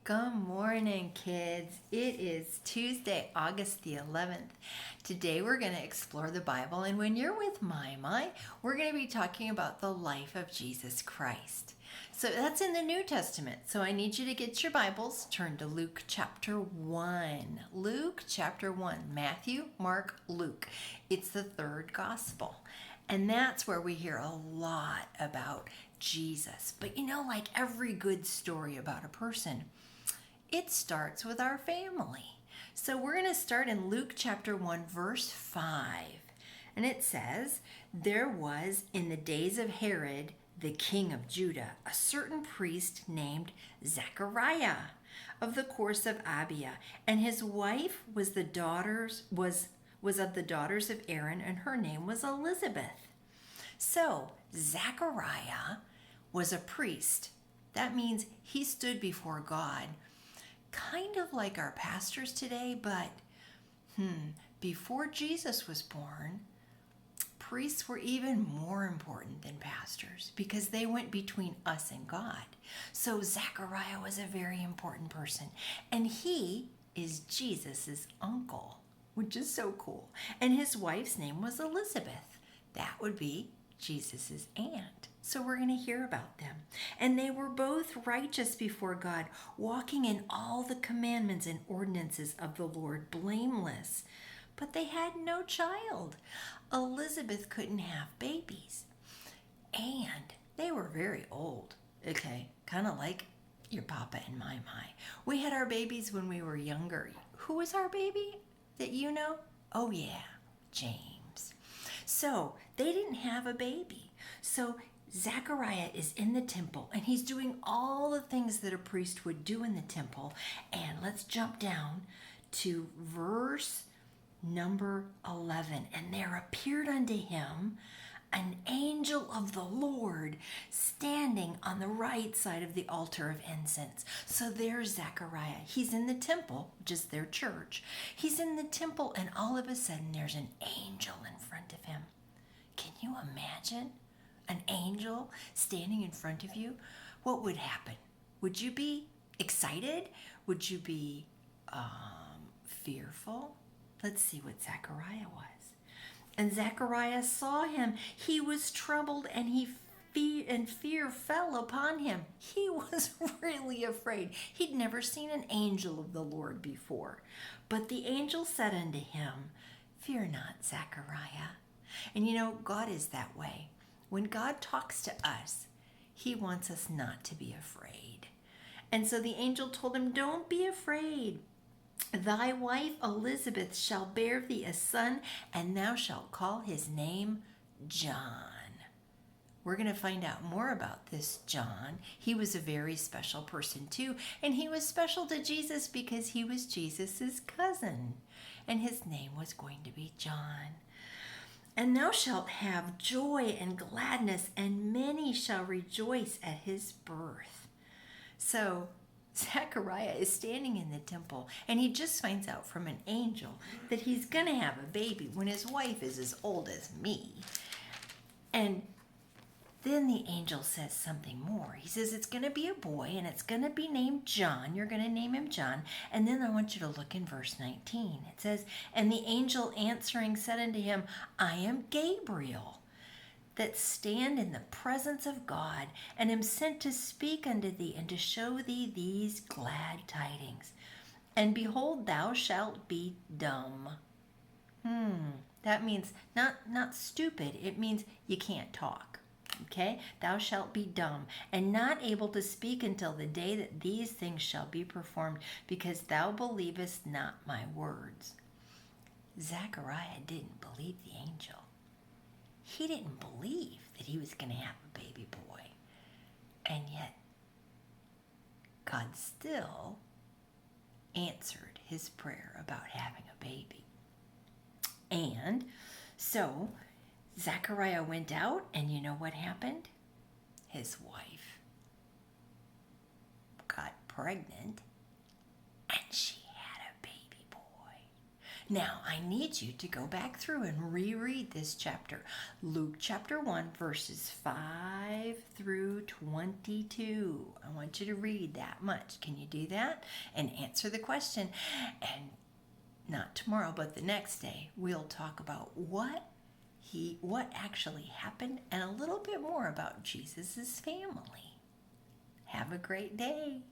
Good morning, kids. It is Tuesday, August the 11th. Today we're going to explore the Bible, and when you're with My, we're going to be talking about the life of Jesus Christ. So that's in the New Testament. So I need you to get your Bibles, turn to Luke chapter 1. Luke chapter 1, Matthew, Mark, Luke. It's the third gospel. And that's where we hear a lot about Jesus. But like every good story about a person, it starts with our family. So we're going to start in Luke chapter 1, verse 5. And it says, "There was in the days of Herod, the king of Judah, a certain priest named Zechariah of the course of Abia, and his wife was of the daughters of Aaron, and her name was Elizabeth." So Zechariah was a priest. That means he stood before God, kind of like our pastors today, but before Jesus was born, priests were even more important than pastors because they went between us and God. So Zechariah was a very important person, and he is Jesus's uncle, which is so cool. And his wife's name was Elizabeth. That would be Jesus's aunt. So we're going to hear about them. And they were both righteous before God, walking in all the commandments and ordinances of the Lord, blameless. But they had no child. Elizabeth couldn't have babies. And they were very old. Okay, kind of like your papa and my. We had our babies when we were younger. Who was our baby that you know? Oh yeah, James. So they didn't have a baby. So Zechariah is in the temple, and he's doing all the things that a priest would do in the temple. And let's jump down to verse number 11. "And there appeared unto him an angel of the Lord standing on the right side of the altar of incense." So there's Zechariah. He's in the temple, which is their church. He's in the temple, and all of a sudden there's an angel in front of him. Can you imagine an angel standing in front of you? What would happen? Would you be excited? Would you be fearful? Let's see what Zechariah was. "And Zechariah saw him. He was troubled, and fear fell upon him." He was really afraid. He'd never seen an angel of the Lord before. But the angel said unto him, "Fear not, Zechariah." And God is that way. When God talks to us, he wants us not to be afraid. And so the angel told him, "Don't be afraid. Thy wife Elizabeth shall bear thee a son, and thou shalt call his name John." We're going to find out more about this John. He was a very special person too, and he was special to Jesus because he was Jesus's cousin, and his name was going to be John. "And thou shalt have joy and gladness, and many shall rejoice at his birth." So Zechariah is standing in the temple, and he just finds out from an angel that he's going to have a baby when his wife is as old as me. And then the angel says something more. He says it's going to be a boy, and it's going to be named John. You're going to name him John. And then I want you to look in verse 19. It says, "And the angel answering said unto him, I am Gabriel, that stand in the presence of God, and am sent to speak unto thee, and to show thee these glad tidings. And behold, thou shalt be dumb." That means not stupid. It means you can't talk. Okay? "Thou shalt be dumb, and not able to speak until the day that these things shall be performed, because thou believest not my words." Zechariah didn't believe the angel. He didn't believe that he was going to have a baby boy. And yet, God still answered his prayer about having a baby. And so Zechariah went out, and you know what happened? His wife got pregnant, and she had a baby boy. Now, I need you to go back through and reread this chapter. Luke chapter 1, verses 5 through 22. I want you to read that much. Can you do that? And answer the question. And not tomorrow, but the next day, we'll talk about what actually happened and a little bit more about Jesus' family. Have a great day.